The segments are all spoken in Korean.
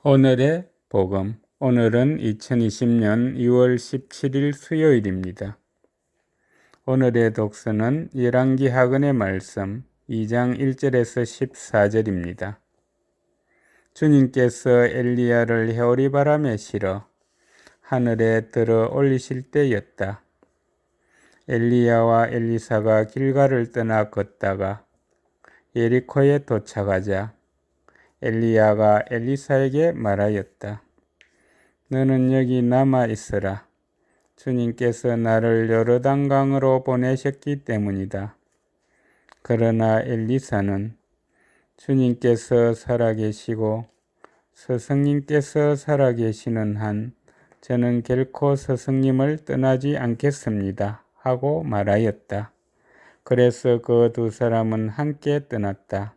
오늘의 복음. 오늘은 2020년 2월 17일 수요일입니다. 오늘의 독서는 열왕기 하근의 말씀 2장 1절에서 14절입니다. 주님께서 엘리야를 회오리 바람에 실어 하늘에 들어 올리실 때였다. 엘리야와 엘리사가 길가를 떠나 걷다가 예리코에 도착하자 엘리야가 엘리사에게 말하였다. 너는 여기 남아 있으라. 주님께서 나를 요르단강으로 보내셨기 때문이다. 그러나 엘리사는 주님께서 살아계시고 스승님께서 살아계시는 한 저는 결코 스승님을 떠나지 않겠습니다. 하고 말하였다. 그래서 그 두 사람은 함께 떠났다.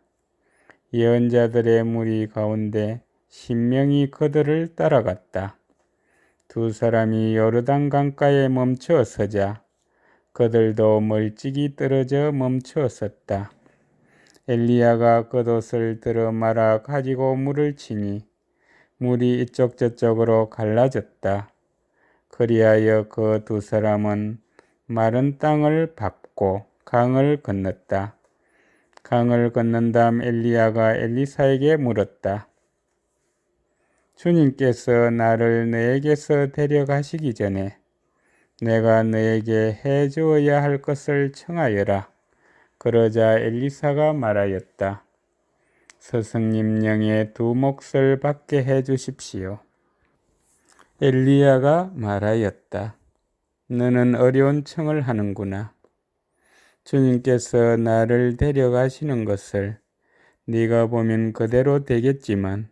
예언자들의 무리 가운데 10명이 그들을 따라갔다. 두 사람이 요르단 강가에 멈추어 서자 그들도 멀찍이 떨어져 멈추어 섰다. 엘리야가 겉옷을 들어 말아 가지고 물을 치니 물이 이쪽 저쪽으로 갈라졌다. 그리하여 그 두 사람은 마른 땅을 밟고 강을 건넜다. 강을 건넌 다음 엘리야가 엘리사에게 물었다. 주님께서 나를 너에게서 데려가시기 전에 내가 너에게 해주어야 할 것을 청하여라. 그러자 엘리사가 말하였다. 스승님 영의 두 몫을 받게 해주십시오. 엘리야가 말하였다. 너는 어려운 청을 하는구나. 주님께서 나를 데려가시는 것을 네가 보면 그대로 되겠지만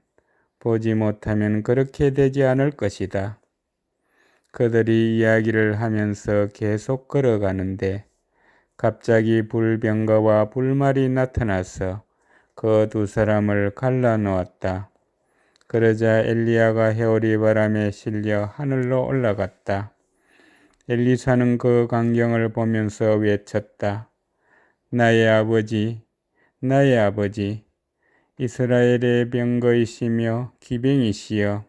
보지 못하면 그렇게 되지 않을 것이다. 그들이 이야기를 하면서 계속 걸어가는데 갑자기 불병거와 불말이 나타나서 그 두 사람을 갈라놓았다. 그러자 엘리야가 회오리 바람에 실려 하늘로 올라갔다. 엘리사는 그 광경을 보면서 외쳤다. 나의 아버지, 나의 아버지, 이스라엘의 병거이시며 기병이시여.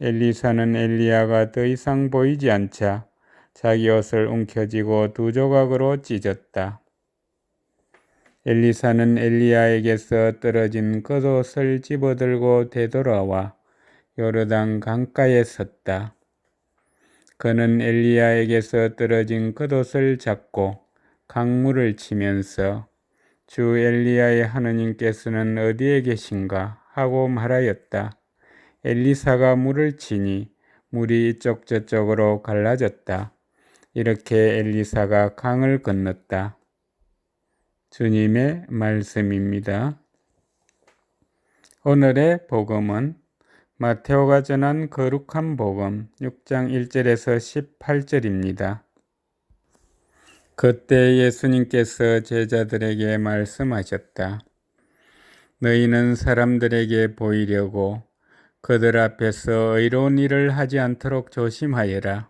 엘리사는 엘리야가 더 이상 보이지 않자 자기 옷을 움켜쥐고 두 조각으로 찢었다. 엘리사는 엘리야에게서 떨어진 겉옷을 집어들고 되돌아와 요르단 강가에 섰다. 그는 엘리야에게서 떨어진 겉옷을 잡고 강물을 치면서 주 엘리야의 하느님께서는 어디에 계신가 하고 말하였다. 엘리사가 물을 치니 물이 이쪽 저쪽으로 갈라졌다. 이렇게 엘리사가 강을 건넜다. 주님의 말씀입니다. 오늘의 복음은 마테오가 전한 거룩한 복음 6장 1절에서 18절입니다. 그때 예수님께서 제자들에게 말씀하셨다. 너희는 사람들에게 보이려고 그들 앞에서 의로운 일을 하지 않도록 조심하여라.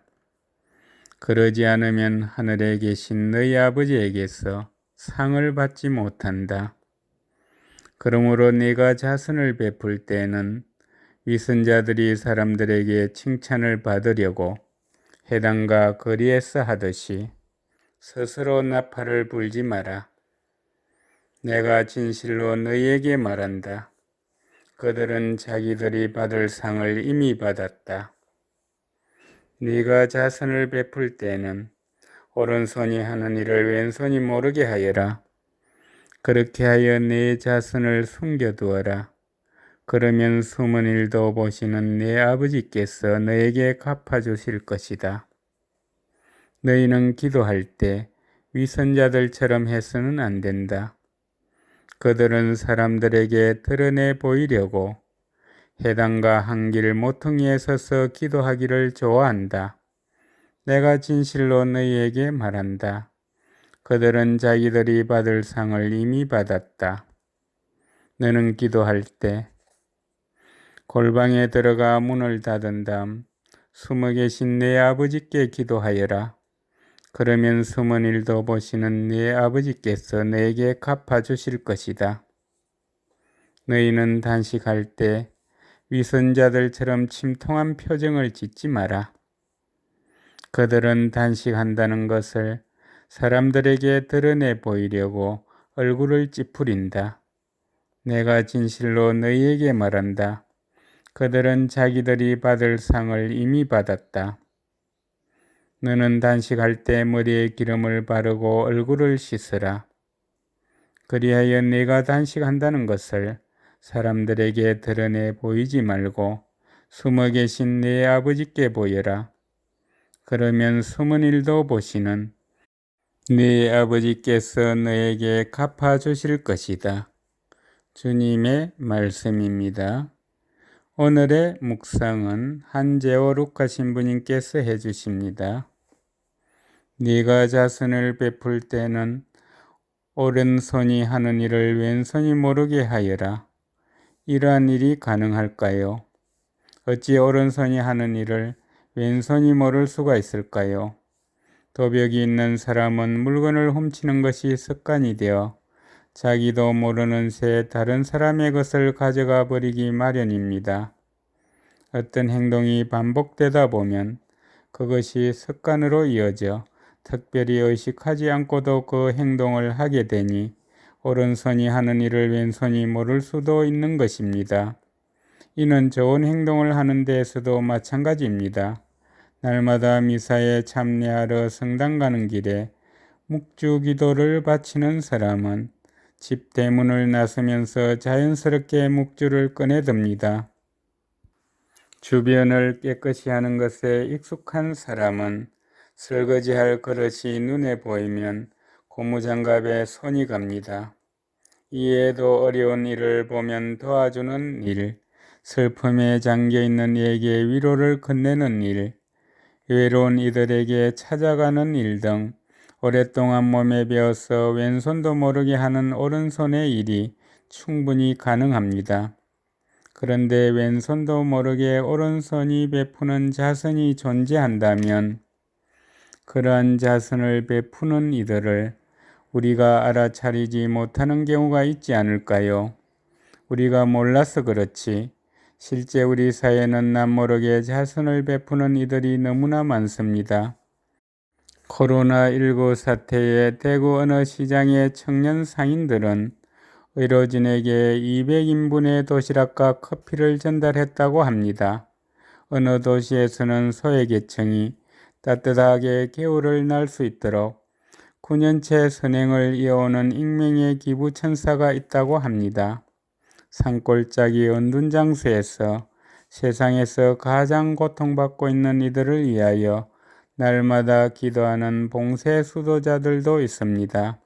그러지 않으면 하늘에 계신 너희 아버지에게서 상을 받지 못한다. 그러므로 네가 자선을 베풀 때에는 위선자들이 사람들에게 칭찬을 받으려고 회당과 거리에서 하듯이 스스로 나팔을 불지 마라. 내가 진실로 너희에게 말한다. 그들은 자기들이 받을 상을 이미 받았다. 네가 자선을 베풀 때에는 오른손이 하는 일을 왼손이 모르게 하여라. 그렇게 하여 네 자선을 숨겨두어라. 그러면 숨은 일도 보시는 네 아버지께서 너에게 갚아주실 것이다. 너희는 기도할 때 위선자들처럼 해서는 안 된다. 그들은 사람들에게 드러내 보이려고 회당과 한길 모퉁이에 서서 기도하기를 좋아한다. 내가 진실로 너희에게 말한다. 그들은 자기들이 받을 상을 이미 받았다. 너는 기도할 때 골방에 들어가 문을 닫은 다음 숨어 계신 네 아버지께 기도하여라. 그러면 숨은 일도 보시는 네 아버지께서 너에게 갚아주실 것이다. 너희는 단식할 때 위선자들처럼 침통한 표정을 짓지 마라. 그들은 단식한다는 것을 사람들에게 드러내 보이려고 얼굴을 찌푸린다. 내가 진실로 너희에게 말한다. 그들은 자기들이 받을 상을 이미 받았다. 너는 단식할 때 머리에 기름을 바르고 얼굴을 씻으라. 그리하여 네가 단식한다는 것을 사람들에게 드러내 보이지 말고 숨어 계신 네 아버지께 보여라. 그러면 숨은 일도 보시는 네 아버지께서 너에게 갚아주실 것이다. 주님의 말씀입니다. 오늘의 묵상은 한재호 루카 신부님께서 해주십니다. 네가 자선을 베풀 때는 오른손이 하는 일을 왼손이 모르게 하여라. 이러한 일이 가능할까요? 어찌 오른손이 하는 일을 왼손이 모를 수가 있을까요? 도벽이 있는 사람은 물건을 훔치는 것이 습관이 되어 자기도 모르는 새 다른 사람의 것을 가져가 버리기 마련입니다. 어떤 행동이 반복되다 보면 그것이 습관으로 이어져 특별히 의식하지 않고도 그 행동을 하게 되니 오른손이 하는 일을 왼손이 모를 수도 있는 것입니다. 이는 좋은 행동을 하는 데에서도 마찬가지입니다. 날마다 미사에 참여하러 성당 가는 길에 묵주 기도를 바치는 사람은 집 대문을 나서면서 자연스럽게 묵주를 꺼내듭니다. 주변을 깨끗이 하는 것에 익숙한 사람은 설거지할 그릇이 눈에 보이면 고무장갑에 손이 갑니다. 이에도 어려운 일을 보면 도와주는 일, 슬픔에 잠겨있는 이에게 위로를 건네는 일, 외로운 이들에게 찾아가는 일 등 오랫동안 몸에 배어서 왼손도 모르게 하는 오른손의 일이 충분히 가능합니다. 그런데 왼손도 모르게 오른손이 베푸는 자선이 존재한다면 그러한 자선을 베푸는 이들을 우리가 알아차리지 못하는 경우가 있지 않을까요? 우리가 몰라서 그렇지 실제 우리 사회에는 남모르게 자선을 베푸는 이들이 너무나 많습니다. 코로나19 사태에 대구 어느 시장의 청년 상인들은 의료진에게 200인분의 도시락과 커피를 전달했다고 합니다. 어느 도시에서는 소외계층이 따뜻하게 겨울을 날 수 있도록 9년째 선행을 이어오는 익명의 기부천사가 있다고 합니다. 산골짜기 어두운 장소에서 세상에서 가장 고통받고 있는 이들을 위하여 날마다 기도하는 봉쇄 수도자들도 있습니다.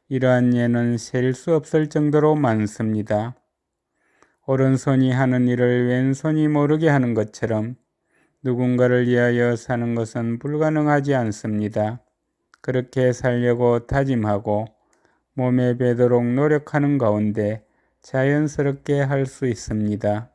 이러한 예는 셀 수 없을 정도로 많습니다. 오른손이 하는 일을 왼손이 모르게 하는 것처럼 누군가를 위하여 사는 것은 불가능하지 않습니다. 그렇게 살려고 다짐하고 몸에 배도록 노력하는 가운데 자연스럽게 할 수 있습니다.